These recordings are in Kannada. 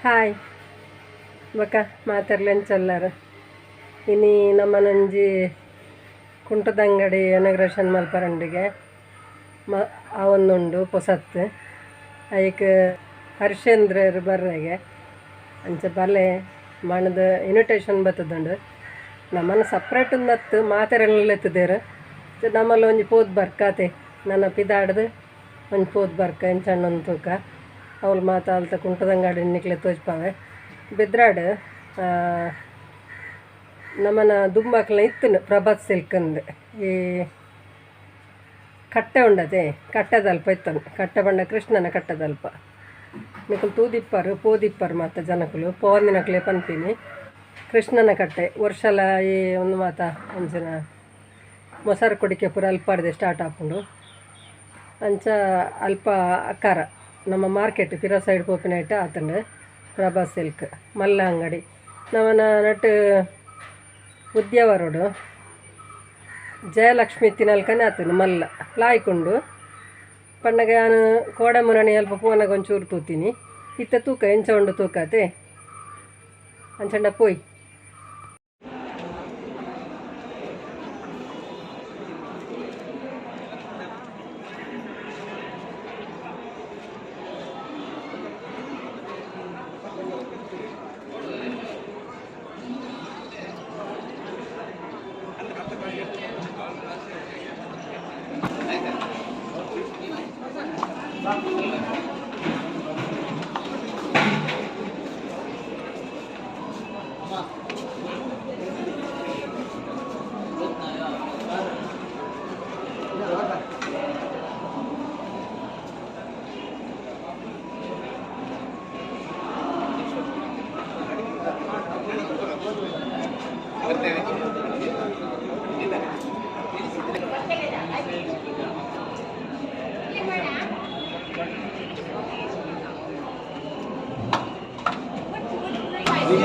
ಹಾಯ್ ಬಕ ಮಾತಾಡ್ಲೆಂಚಲ್ಲಾರ ಇನಿ ನಮ್ಮನಂಜಿ ಕುಂಟದಂಗಡಿ ಇನಾಗ್ರೇಷನ್ ಮಲ್ಪರಂಡಿಗೆ ಅವೊಂದುಂಡು ಪೊಸತ್ ಐಕ್ ಹರ್ಷೇಂದ್ರರು ಬರ್ರೆಗೆ ಅಂಚ ಬಲೆ ಮಣದ ಇನ್ವಿಟೇಷನ್ ಬತ್ತದುಂಡು ನಮ್ಮನ್ನು ಸಪ್ರೇಟ್ ನತ್ತು ಮಾತೆರೆಲ್ಲೆತ್ತದೇರು ನಮ್ಮಲ್ಲಿ ಒಂಜಿ ಪೋದ್ ಬರ್ಕಾತೆ ನನ್ನ ಪಿದಾಡ್ದು ಒಂಜಿ ಪೋದ್ ಬರ್ಕ ಎಂಚಣ್ಣನ ತೂಕ ಅವಳು ಮಾತಾಡ್ತಾ ಕುಂಟದಂಗಡಿ ನಿಕ್ಲೆ ತೋಜ್ಪಾವೆ ಬೆದ್ರಾಡು ನಮ್ಮನ ದುಂಬಾಕ್ಲ ಇತ್ತನು ಪ್ರಭಾತ್ ಸಿಲ್ಕಂದು ಈ ಕಟ್ಟೆ ಉಂಡದೆ ಕಟ್ಟೆದಲ್ಪ ಇತ್ತನು ಕಟ್ಟೆ ಬಂಡ ಕೃಷ್ಣನ ಕಟ್ಟೆದಲ್ಪ ನಿಕಲು ತೂದಿಪ್ಪರು ಪೋದಿಪ್ಪರು ಮತ್ತು ಜನಕುಲು ಪೋಂದಿನಕ್ಲೆ ಪನ್ಪಿನಿ ಕೃಷ್ಣನ ಕಟ್ಟೆ ವರ್ಷಲ ಈ ಒಂದು ಮಾತ ಅಂಚಿನ ಮೊಸರು ಕುಡಿಕೆ ಪೂರ ಅಲ್ಪಾಡ್ದೆ ಸ್ಟಾರ್ಟ್ ಹಾಕೊಂಡು ಅಂಚ ಅಲ್ಪ ಅಕ್ಕಾರ ನಮ್ಮ ಮಾರ್ಕೆಟ್ ಪಿರೋ ಸೈಡ್ ಪೋಪಿನೈಟ್ ಆತಂಡು ಪ್ರಭಾ ಸಿಲ್ಕ್ ಮಲ್ಲ ಅಂಗಡಿ ನಮ್ಮನ ನಟ್ಟು ಉದ್ಯಾವ ರೋಡು ಜಯಲಕ್ಷ್ಮಿ ತಿನ್ನಲ್ಕನೇ ಆತನು ಮಲ್ಲ ಲಾಯ್ಕೊಂಡು ಪಂಡಗ ನಾನು ಕೋಡಮುರಣಿ ಅಲ್ಪ ಪೋನಾಗ ಒಂಚೂರು ತೂತೀನಿ ಇತ್ತ ತೂಕ ಎಂಚ ಉಂಡು ತೂಕತೆ ಅಂಚಂಡ ಪೋಯ್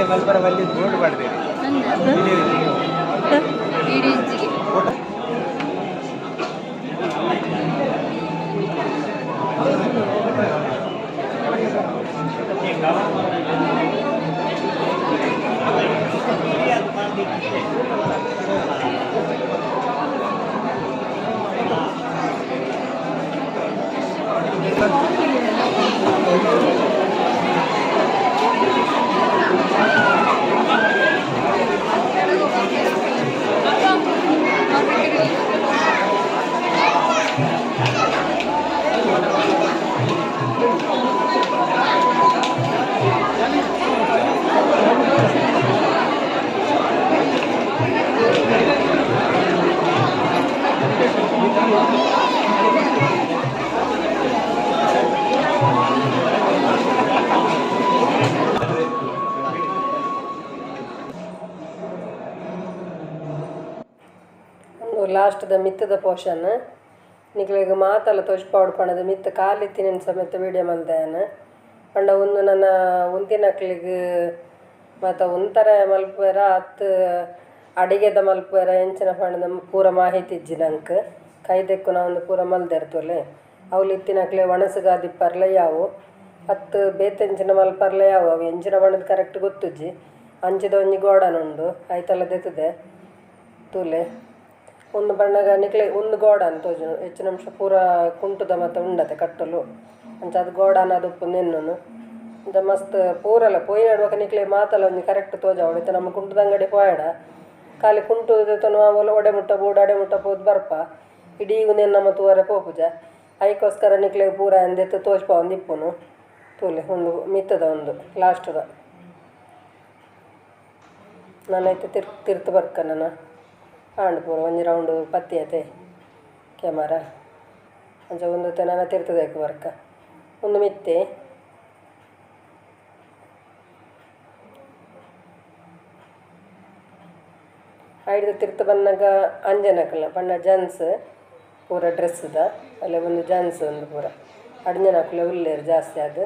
ಮಲ್ಪರವಲ್ಲಿ ರೋಡ್ ಮಾಡಿದ್ದೇವೆ ಲಾಸ್ಟ್ದ ಮಿತ್ತದ ಪೋರ್ಷನ್ ನಿಕ್ಲಿಗೆ ಮಾತಲ್ಲ ತೋಜ್ಪಾಡು ಪಣದ ಮಿತ್ತ ಕಾಲಿತ್ತಿನ ಸಮೇತ ವೀಡಿಯೋ ಮಲ್ದಾಯನ ಪಂಡ ಒಂದು ನನ್ನ ಉಂತಿನಕ್ಲಿಗೆ ಮತ್ತು ಒಂಥರ ಮಲ್ಪರ ಹತ್ತು ಅಡಿಗೆದ ಮಲ್ಪರ ಎಂಚಿನ ಪಣದ ಪೂರ ಮಾಹಿತಿ ಇಜ್ಜಿ ನಂಗೆ ಕೈದೆಕ್ಕು ನಾ ಒಂದು ಪೂರ ಮಲ್ದಿರ್ತಲೆ ಅವಳು ಇತ್ತಿನಕ್ಲೆ ಒಣಸುಗಾದಿಪ್ಪರ್ಲೆ ಯಾವು ಹತ್ತು ಬೇತೆಂಚಿನ ಮಲ್ಪರ್ಲೆ ಯಾವು ಅವು ಎಂಚಿನ ಬಣ್ಣದ ಕರೆಕ್ಟ್ ಗೊತ್ತುಜ್ಜಿ ಅಂಚಿದ ಒಂಜಿ ಗೋಡನುಂಡು ಆಯ್ತಲ್ಲ ದೆತ್ತದೆ ತೂಲೆ ಒಂದು ಬಣ್ಣಗ ನಿಕ್ಲೆ ಒಂದು ಗೋಡನ್ ತೋಜು ಹೆಚ್ಚಿನ ಅಂಶ ಪೂರ ಕುಂಟುದ ಮತ್ತು ಉಂಡತೆ ಕಟ್ಟಲು ಅಂಚ ಅದು ಗೋಡನ ಅದು ಉಪ್ಪು ನೆನ್ನು ಅಂಚ ಮಸ್ತ್ ಪೂರಲ್ಲ ಪೊಯ್ ನಡುವಾಗ ನಿಕ್ಲೆ ಮಾತಲ್ಲ ಒಂದು ಕರೆಕ್ಟ್ ತೋಜ ಅವಳಿತ ನಮ್ಮ ಕುಂಟದ ಅಂಗಡಿ ಪೋಯಡ ಖಾಲಿ ಕುಂಟು ಅವಳು ಒಡೆ ಮುಟ್ಟ ಬೋಡು ಅಡೆ ಮುಟ್ಟ ಪೋದು ಬರ್ಪ ಇಡೀ ನೆನ್ನ ನಮ್ಮ ತೂವರೆ ಪೋಪುಜ ಅದಕ್ಕೋಸ್ಕರ ನಿಕ್ಲೆ ಪೂರ ಅಂದೆತ್ತು ತೋಜ್ಪ ಒಂದು ಇಪ್ಪುನು ತೂಲೆ ಒಂದು ಮಿತ್ತದ ಒಂದು ಲಾಸ್ಟದ ನಾನೈತೆ ತಿರ್ತು ಬರ್ಕ ನಾನು ಆಂಡು ಪೂರ ಒಂಜಿ ರೌಂಡು ಪತ್ತಿ ಐತೆ ಕ್ಯಾಮರಾ ಅಂಚ ಒಂದು ನಾನು ತಿರ್ತದಕ್ಕೆ ಬರ್ಕ ಒಂದು ಮಿತ್ತೆ ಐದು ತಿರ್ತು ಬಂದಾಗ ಅಂಜನಕಲ್ಲ ಬಣ್ಣ ಜನ್ಸ್ ಪೂರ ಡ್ರೆಸ್ದ ಅಲ್ಲೇ ಒಂದು ಜನ್ಸ್ ಒಂದು ಪೂರ ಅಡ್ಜನಕಲ್ಲ ಉಲ್ಲೇರು ಜಾಸ್ತಿ ಅದು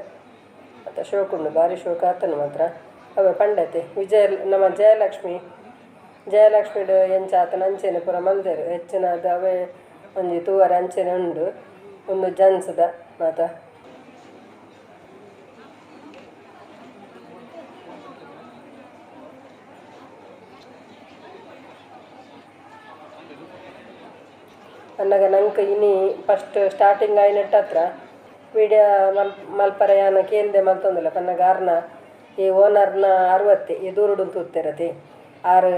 ಮತ್ತು ಶೋಕುಂಡು ಭಾರಿ ಶೋಕ ಆತನು ಮಾತ್ರ ಅವೇ ಪಂಡತೆ ವಿಜಯ ನಮ್ಮ ಜಯಲಕ್ಷ್ಮಿಡು ಎಂಚ ಆತನ ಅಂಚೆನೆ ಪೂರ ಮಲ್ದೇರು ಹೆಚ್ಚಿನ ಅದು ಅವೇ ಒಂಜಿ ತೂವರೆ ಅಂಚೆನೆ ಉಂಡು ಒಂದು ಜನ್ಸ್ದ ಮಾತ ಅನ್ನಗ ನಂಗೆ ಇನಿ ಫಸ್ಟ್ ಸ್ಟಾರ್ಟಿಂಗ್ ಆಯ್ನಟ್ಟ ಹತ್ರ ವೀಡಿಯೋ ಮಲ್ಪರೆ ಯಾನ ಕೇಂದೆ ಮಲ್ತೊಂದಿಲ್ಲ ಪನ್ನಗ ಆರ್ನ ಈ ಓನರ್ನ 60 ಈ ದೂರುಡು ತೂತಿರತಿ ಆರು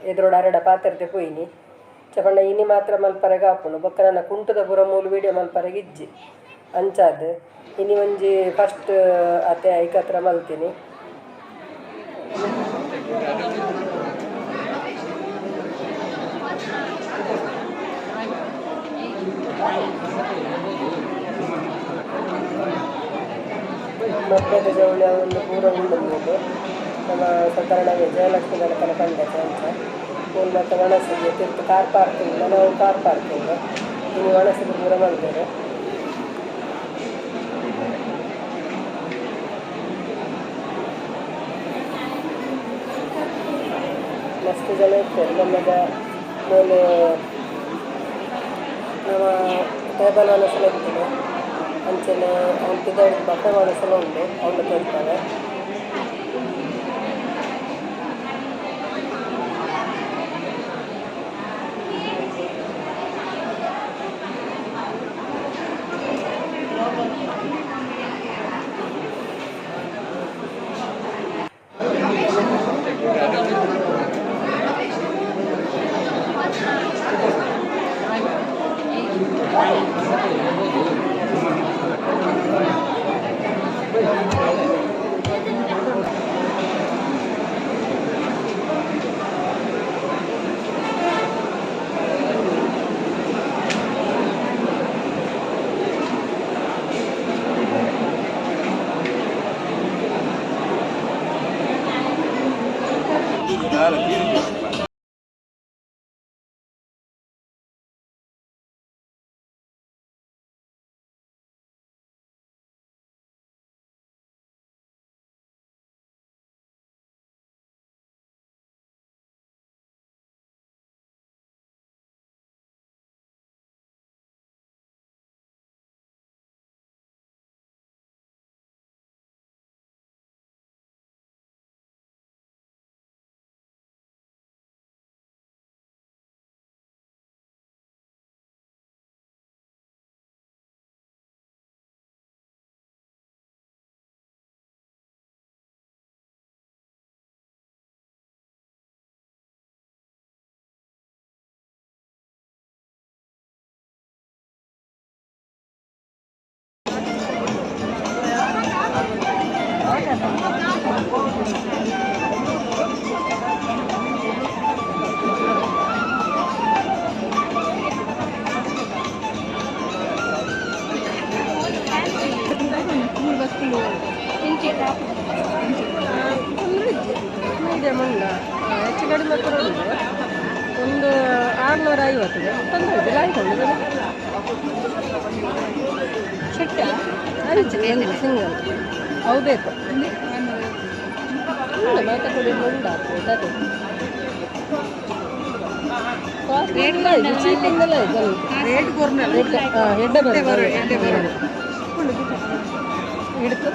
ಎದುರುಡು ಅರಡ ಪಾತ್ರತೆ ಪೋಯಿನಿ ಚಪಂಡ ಇನಿ ಮಾತ್ರ ಮಲ್ಪರೆಗೆ ಹಾಪುಣು ಬೊಕ್ಕ ನನ್ನ ಕುಂಟದ ಪುರ ಮೂಲು ವೀಡಿಯೋ ಮಲ್ಪರೆಗೆ ಇಜ್ಜಿ ಅಂಚಾದ ಇನಿ ಒಂಜಿ ಫಸ್ಟ್ ಅತ್ತೆ ಐಕತ್ರ ಮಲ್ತೀನಿ ಮಧ್ಯದ ಜವಳಿ ಒಂದು ಪೂರ ಉಂಡು ನಮ್ಮ ಸಾಧಾರಣ ವಿಜಯಲಕ್ಷ್ಮಿ ದಳಕನ ಕಂಡತೆ ಅಂತ ಮೂಲ ಮತ್ತು ಒಣಸಿಗೆ ತಿರ್ತು ಕಾರ್ ಪಾರ್ಕಿಂಗ್ ನಾವು ಕಾರ್ ಪಾರ್ಕಿಂಗ್ ಇನ್ನು ಒಣಸಿಗೆ ಪೂರ ಮಲ್ತೇವೆ ಮಸ್ತ್ ಜನ ಇರ್ತಾರೆ ನಮ್ಮದ ಮೂಲೆ ನಮ್ಮ ಟೇಬಲ್ ಒಣಸಲ ಇರ್ತದೆ ಅಂಚನೆ ಅವ್ನು ಪಿದಾಡಿದ ಬಟ್ಟೆ ಒಣಸಲ ಉಂಟು ಅವನು ತೋರ್ತಾರೆ ಮೀಡಿಯಮ್ ಉಂಡ ಹೆಚ್ಚು ಕಡಿಮೆ ಕೂಡ ಉಂಟು ಒಂದು 650 ತೊಂದರೆ ಆಯ್ತು ಶೆಟ್ಟ ಸಿಂಗಲ್ ಅವು ಬೇಕು ಮಾತಾಡಿ ಉಂಟಾಗ್ತದೆ ಅದು ಚೀಪಿಂದಲ್ಲ ಹೆಡ್ಡೆ ಬರೋದು ಹಿಡ್ತು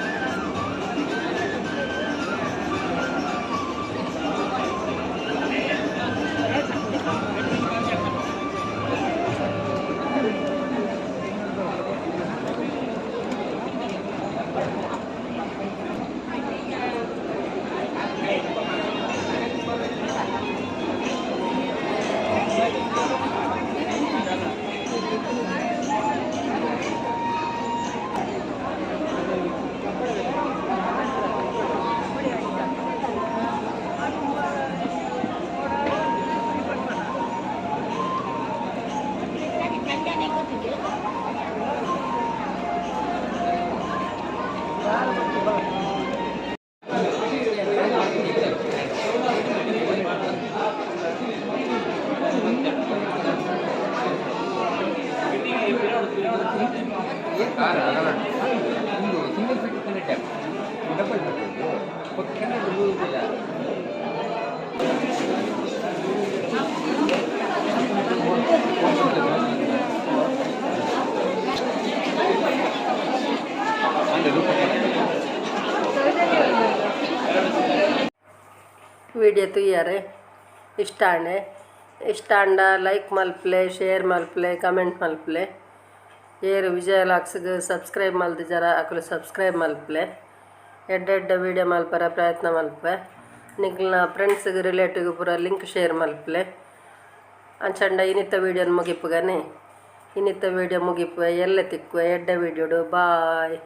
ವಿಡಿಯೋ ತುಯ್ಯಾರೆ ಇಷ್ಟಾಣೆ ಇಷ್ಟ ಅಂಡ ಲೈಕ್ ಮಲ್ಪ್ಲೆ ಶೇರ್ ಮಲ್ಪ್ಲೆ ಕಮೆಂಟ್ ಮಲ್ಪ್ಲೆ ಏರು ವಿಜಯ ಲಾಕ್ಸ್ಗೆ ಸಬ್ಸ್ಕ್ರೈಬ್ ಮಲ್ದು ಜರ ಅಕಲು ಸಬ್ಸ್ಕ್ರೈಬ್ ಮಲ್ಪ್ಲೆ ಎಡ್ಡೆಡ್ಡ ವೀಡಿಯೋ ಮಲ್ಪರ ಪ್ರಯತ್ನ ಮಲ್ಪೆ ನಿಕ್ಲಿನ ಫ್ರೆಂಡ್ಸ್ಗೆ ರಿಲೇಟಿವ್ಗೆ ಪೂರ ಲಿಂಕ್ ಶೇರ್ ಮಲ್ಪ್ಲೆ ಅಂಚಂಡ ಇನ್ನಿತ್ತ ವೀಡಿಯೋನ ಮುಗಿಪ್ಪುಗನೆ ಇನ್ನಿತ್ತ ವೀಡಿಯೋ ಮುಗಿಪ್ಪು ಎಲ್ಲ ತಿಕ್ಕುವೆ ಎಡ್ಡ ವೀಡಿಯೋಡು ಬಾಯ್.